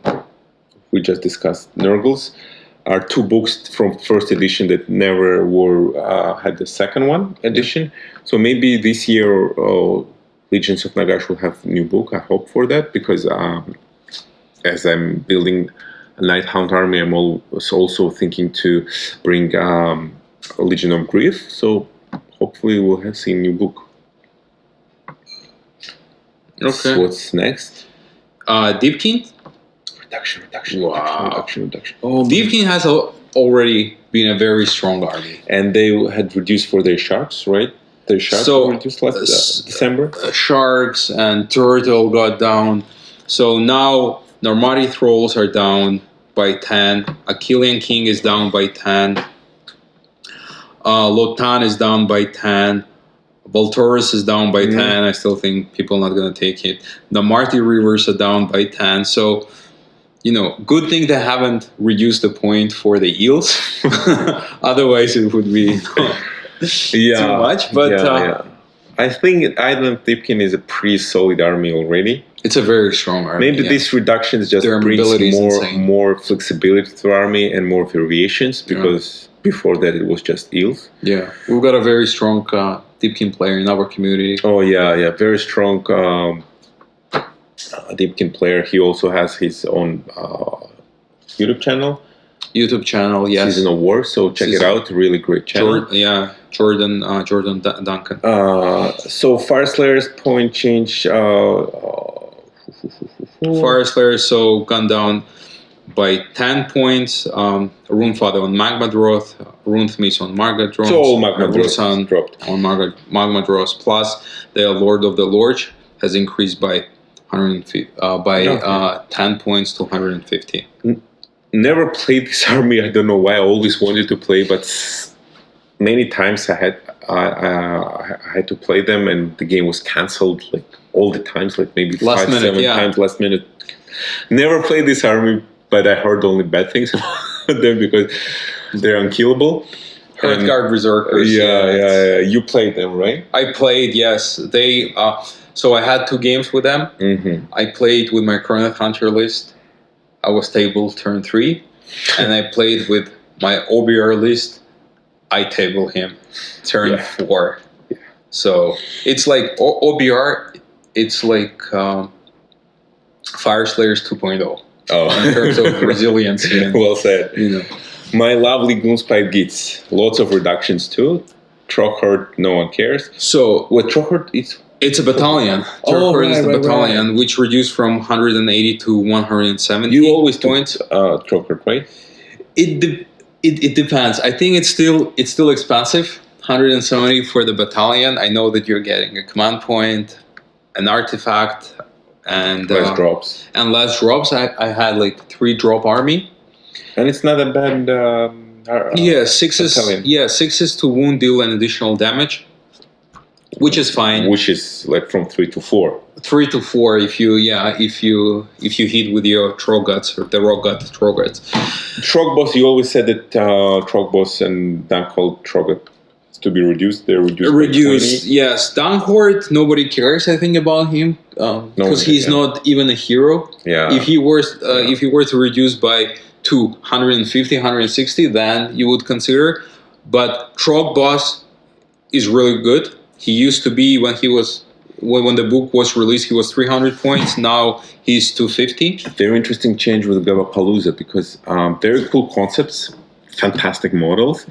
We just discussed Nurgles are two books from first edition that never were had the second one edition. So maybe this year Legions of Nagash will have a new book. I hope for that because as I'm building a Nighthound army, I'm also thinking to bring a Legion of Grief. So hopefully we'll have seen a new book. Okay. So what's next? Deepkin? Reduction. Wow. Reduction. Deepkin has already been a very strong army. And they had reduced for their sharks, right? Their sharks were reduced last December. Sharks and turtle got down. So now Normati Thralls are down by 10. Achillean King is down by 10. Lotan is down by 10. Volturus is down by 10. I still think people are not going to take it. The Marty Rivers are down by 10. So, good thing they haven't reduced the point for the eels. Otherwise, it would be too much. But I think Island Deepkin is a pretty solid army already. It's a very strong army. Maybe these reductions just brings more flexibility to the army and more variations because before that it was just eels. Yeah, we've got a very strong Deepkin player in our community. Oh yeah, very strong Deepkin player. He also has his own YouTube channel. Yes. Season of War, so check it out. Really great channel. Jordan Duncan. So Fire Slayer's point change. Fire Slayer so gone down by 10 points. Runefather on Magma Droth, Runethmith on Marga Droth. So all Magma Droth dropped. On Magma Droth. Plus the Lord of the Lords has increased by 10 points to 150. Never played this army. I don't know why. I always wanted to play, but many times I had to play them, and the game was cancelled like all the times, like maybe 5-7 times last minute. Never played this army, but I heard only bad things about them because they're unkillable. Hearthguard Berserkers. Yeah. You played them, right? I played, yes. They. So I had 2 games with them. Mm-hmm. I played with my Chrono Hunter list. I was tabled turn 3, and I played with my OBR list. I tabled him turn 4. Yeah. So it's like OBR. It's like Fire Slayers 2.0. Oh, in terms of resiliency. And, well said. My lovely Goonspite gets lots of reductions too. Trockherd, no one cares. So what Trockherd is? It's a battalion. Trockherd is the battalion, which reduced from 180 to 170. You always points Trockherd, right? It depends. I think it's still expensive. 170 for the battalion. I know that you're getting a command point, an artifact, and less drops. And less drops. I had like 3 drop army, and it's not a bad. 6s. battalion. Yeah, 6s to wound, deal an additional damage, which is fine. Which is like from 3 to 4. 3 to 4 if you hit with your Trogots or the Rogot Trogots. Trogboss, you always said that Trogboss and Dunkhold Trogot to be reduced. They're reduced. Yes. Dunkhord, nobody cares. I think about him because he's not even a hero. Yeah. If he were to reduce by 150, 160, then you would consider. But Trogboss is really good. He used to be when the book was released, he was 300 points. Now he's 250. Very interesting change with Gavapalooza because very cool concepts. fantastic models,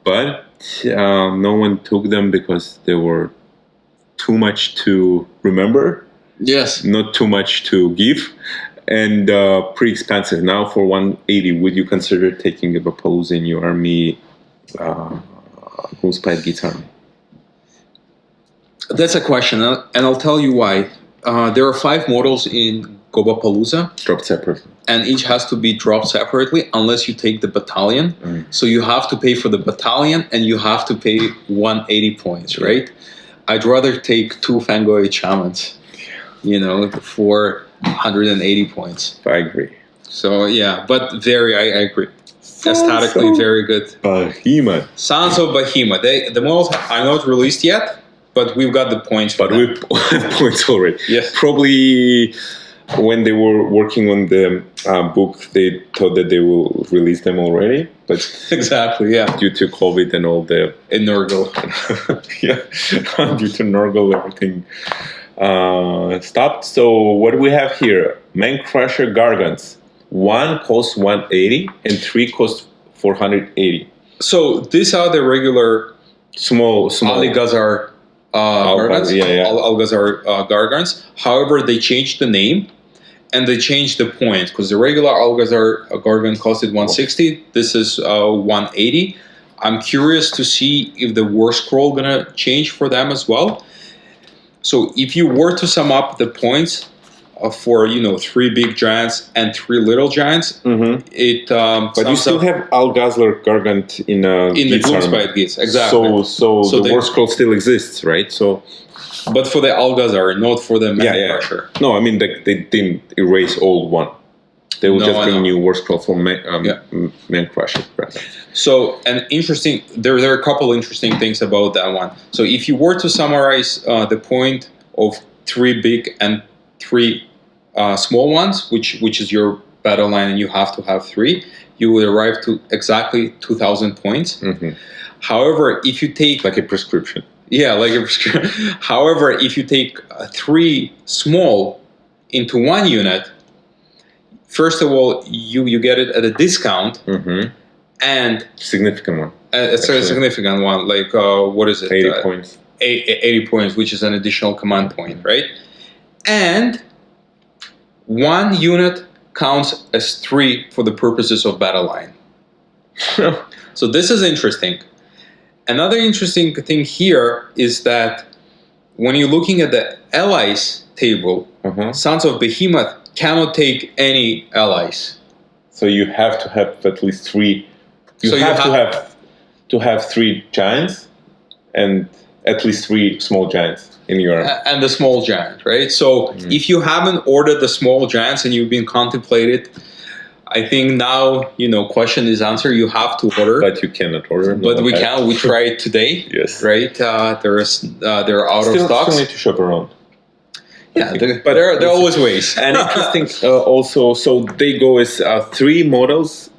but no one took them because they were too much to remember. Yes. Not too much to give, and pretty expensive. Now for 180, would you consider taking a Battleplans in your army, Rules-Played Geeks army? That's a question, and I'll tell you why. There are 5 models in Gobapalooza. Dropped separately. And each has to be dropped separately unless you take the battalion. So you have to pay for the battalion and you have to pay 180 points, right? I'd rather take 2 Fangoid Shamans, for 180 points. I agree. So, yeah, but I agree. Aesthetically, very good. Behemoth. Sons of Behemoth. The models are not released yet, but we've got the points for them. We have points already. Yes. Probably when they were working on the book, they thought that they will release them already. But exactly, yeah. Due to COVID and all the... And Nurgle. Due to Nurgle, everything stopped. So what do we have here? Man Crusher Gargants. 1 costs 180 and 3 costs 480. So these are the regular small Aligazar Gargants. Algazar Gargants. However, they changed the name and they changed the points because the regular Algazar Gargant costed 160. This is 180. I'm curious to see if the war scroll gonna change for them as well. So if you were to sum up the points for 3 big giants and 3 little giants, it but you still have Algazar Gargant in the Gloomspite Geats, exactly. So the war scroll still exists, right? So, but for the Algazar, not for the Man Crusher. No, I mean they didn't erase old one. They will just bring new war scroll for Man Crusher. So there are a couple interesting things about that one. So if you were to summarize the point of 3 big and 3 small ones, which is your battle line, and you have to have 3, you would arrive to exactly 2,000 points. However, if you take like a prescription, however, if you take 3 small into 1 unit, first of all, you get it at a discount, and significant one. It's a significant one. Like what is it? 80 points. 80 points, which is an additional command point, right? And 1 unit counts as 3 for the purposes of battle line. So this is interesting. Another interesting thing here is that when you're looking at the allies table, Sons of Behemoth cannot take any allies. So you have to have at least 3. You have to have 3 giants and at least 3 small giants in your army. And the small giant, right? So if you haven't ordered the small giants and you've been contemplated, I think now, question is answered. You have to order. But you cannot order. But we can. We tried today. Yes. Right? They're out of stock. Still need to shop around. Yeah, but there are always ways. And interesting also, so they go as 3 models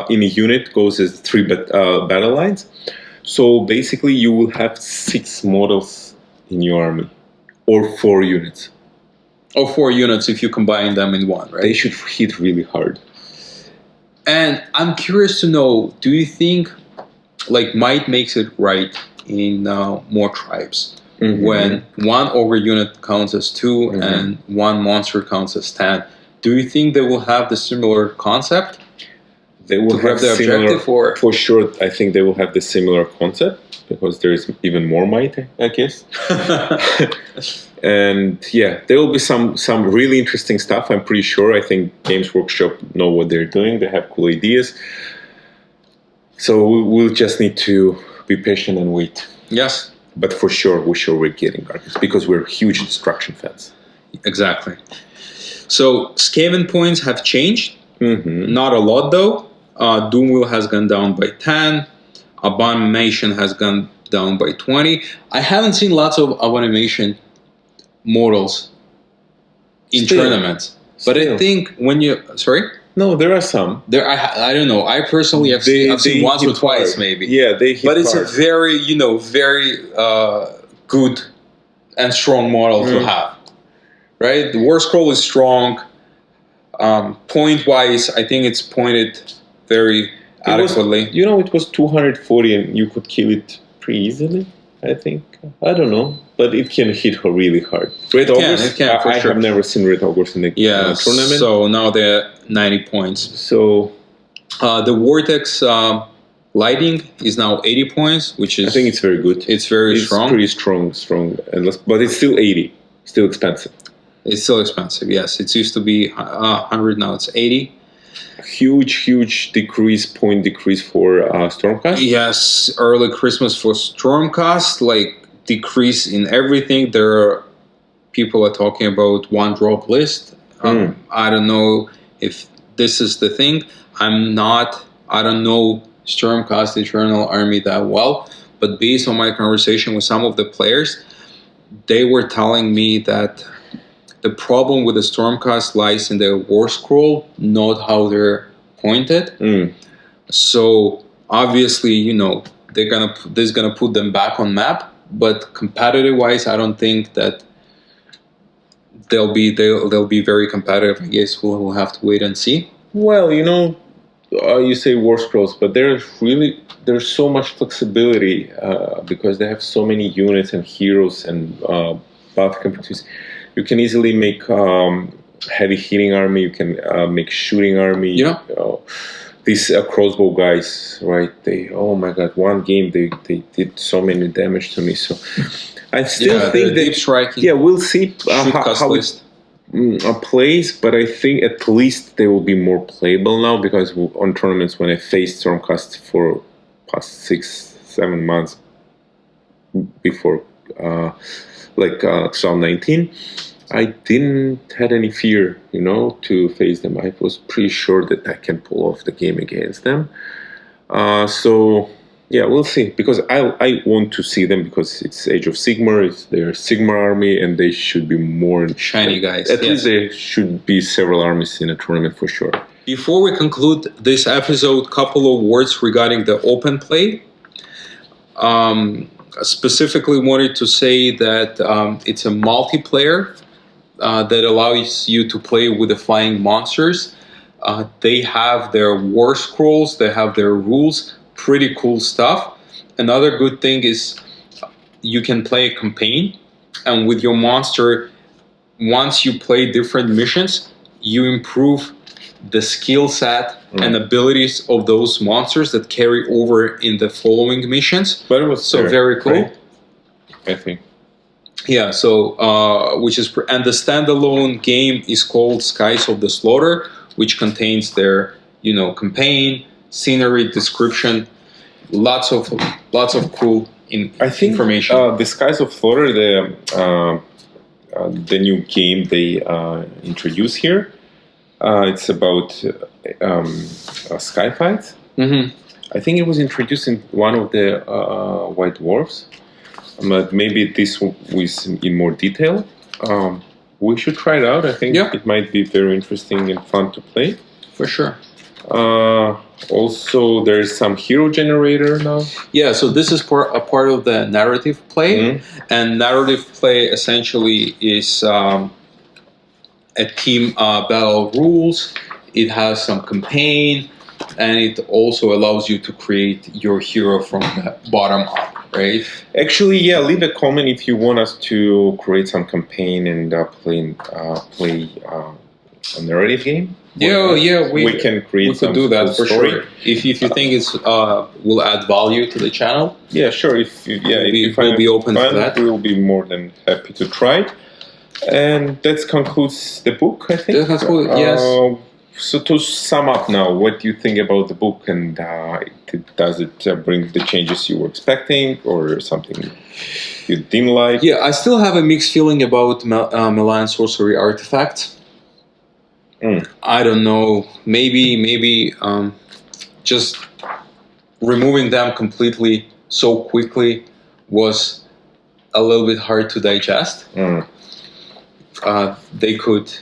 in a unit, goes as 3 battle lines. So basically you will have 6 models in your army, or 4 units. Or 4 units if you combine them in one, right? They should hit really hard. And I'm curious to know, do you think might makes it right in more tribes? When 1 ogre unit counts as 2 and 1 monster counts as 10, do you think they will have the similar concept? They will have the objective, or for sure. I think they will have the similar concept because there is even more might, I guess. And there will be some really interesting stuff. I'm pretty sure. I think Games Workshop know what they're doing. They have cool ideas. So we'll just need to be patient and wait. Yes. But for sure we're getting Gargants because we're huge destruction fans. Exactly. So Skaven points have changed. Not a lot though. Doomwheel has gone down by 10. Abomination has gone down by 20. I haven't seen lots of Abomination models in tournaments. But I think when you... Sorry? No, there are some. I don't know. I personally have seen once or twice, maybe. Yeah, they hit But it's hard. a very, very good and strong model to have. Right? The War Scroll is strong. Point-wise, I think it's pointed very adequately. It was 240 and you could kill it pretty easily, I think. I don't know. But it can hit her really hard. Red Ogres? It can, for I sure. have never seen Red Ogres in the tournament. So now they're 90 points. So the Vortex Lighting is now 80 points, which is... I think it's very good. It's very strong. It's pretty strong. But it's still 80. Still expensive. It's still expensive, yes. It used to be 100, now it's 80. Huge point decrease for Stormcast. Yes, early Christmas for Stormcast, like decrease in everything. People are talking about one drop list. I don't know if this is the thing. I don't know Stormcast Eternal Army that well, but based on my conversation with some of the players, they were telling me that the problem with the Stormcast lies in their war scroll, not how they're pointed. So obviously, this is gonna put them back on map. But competitive wise, I don't think that they'll be very competitive. I guess we'll have to wait and see. Well, you say war scrolls, but there's so much flexibility because they have so many units and heroes and buff competencies. You can easily make heavy hitting army. You can make shooting army. These crossbow guys, right? Oh my god! One game they did so many damage to me. So I still think that deep striking. Yeah, we'll see how it plays, but I think at least they will be more playable now because on tournaments when I faced Stormcast for past 6-7 months before 2019, I didn't had any fear, to face them. I was pretty sure that I can pull off the game against them. So yeah, we'll see. Because I want to see them because it's Age of Sigmar, it's their Sigmar army, and they should be more shiny guys. At least there should be several armies in a tournament for sure. Before we conclude this episode, couple of words regarding the open play. Specifically wanted to say that it's a multiplayer that allows you to play with the flying monsters. They have their war scrolls, they have their rules, pretty cool stuff. Another good thing is you can play a campaign, and with your monster, once you play different missions, you improve the skill set and abilities of those monsters that carry over in the following missions. But it was very cool. Right? I think. Yeah, so and the standalone game is called Skies of the Slaughter, which contains their campaign, scenery, description, lots of cool information. The Skies of Slaughter, the new game they introduced here. It's about sky fights. I think it was introduced in one of the White Dwarfs. But maybe this was in more detail. We should try it out. I think it might be very interesting and fun to play. For sure. Also, there is some hero generator now. Yeah, so this is a part of the narrative play. And narrative play essentially is a team battle rules. It has some campaign, and it also allows you to create your hero from the bottom up, right? Actually, leave a comment if you want us to create some campaign and play a narrative game. We can create. We could do that for sure. If you think it's will add value to the channel. Yeah, sure. We'll be open to that. We will be more than happy to try it. And that concludes the book, I think. Yes. So to sum up now, what do you think about the book, and does it bring the changes you were expecting, or something you didn't like? Yeah, I still have a mixed feeling about Malign Sorcery artifacts. I don't know. Maybe just removing them completely so quickly was a little bit hard to digest. They could,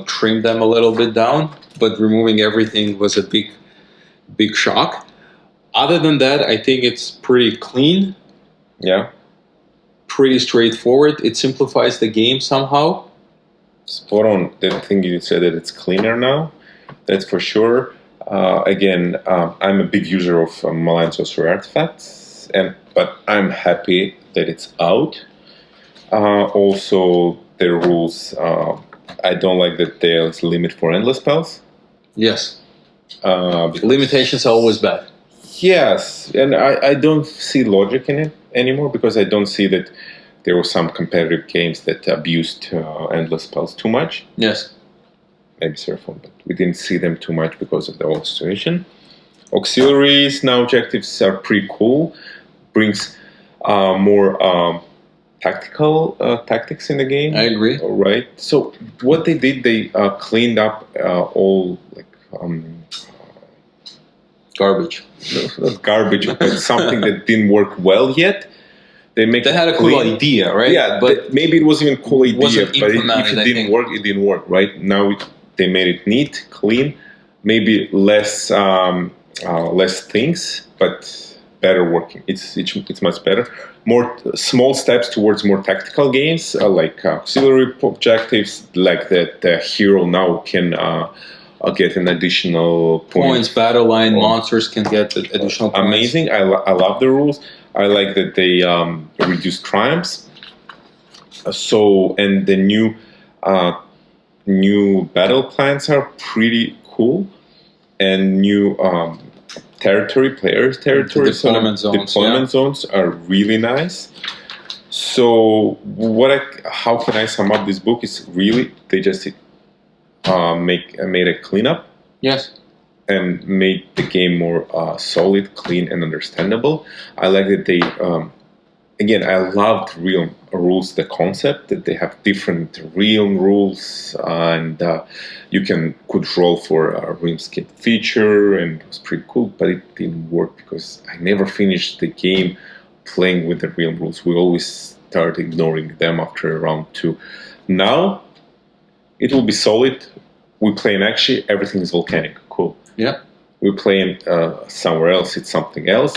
trim them a little bit down, but removing everything was a big shock. Other than that, I think it's pretty clean. Yeah. Pretty straightforward. It simplifies the game somehow. Spot on. The thing you said that it's cleaner now. That's for sure. Again, I'm a big user of Malign Sorcery artifacts, but I'm happy that it's out. Also, the rules, I don't like that there's limit for endless spells. Yes. Because- Limitations are always bad. Yes, and I don't see logic in it anymore because I don't see that there were some competitive games that abused endless spells too much. Yes. Maybe Seraphon, but we didn't see them too much because of the old situation. Auxiliaries, now objectives are pretty cool. Brings more tactical tactics in the game. I agree. Right. So what they did, they cleaned up all like Garbage. not garbage, but something that didn't work well yet. They had a cool idea, right? Yeah, but maybe it wasn't even a cool idea. wasn't But if implemented, it I didn't think. work, it didn't work. Right now, they made it neat, clean, maybe less things, but better working. It's much better. More small steps towards more tactical games, like auxiliary objectives, like that the hero now can get an additional Points, battle line, monsters can get additional points. Amazing. I love the rules. I like that they reduce triumphs. And the new battle plans are pretty cool, and new territories. Deployment zones are really nice. So how can I sum up this book? Is really they just made a cleanup. Yes. And made the game more solid, clean, and understandable. I like that they, again, I loved Realm rules, the concept that they have different Realm rules, and you could roll for a RuneScape feature, and it was pretty cool, but it didn't work because I never finished the game playing with the Realm rules. We always start ignoring them after round 2. Now, it will be solid. We play in Actually, everything is volcanic. Cool. Yeah. We play in somewhere else, it's something else.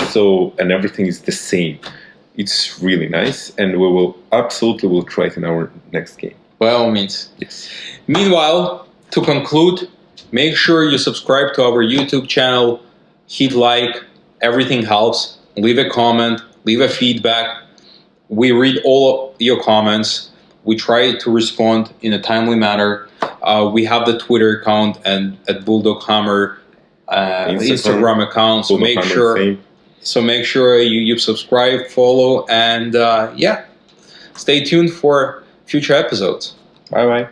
And everything is the same. It's really nice, and we will try it in our next game. By all means. Yes. Meanwhile, to conclude, make sure you subscribe to our YouTube channel, hit like, everything helps. Leave a comment, leave a feedback. We read all your comments. We try to respond in a timely manner. We have the Twitter account and at BulldogHammer Instagram account. So make sure you subscribe, follow, and stay tuned for future episodes. Bye bye.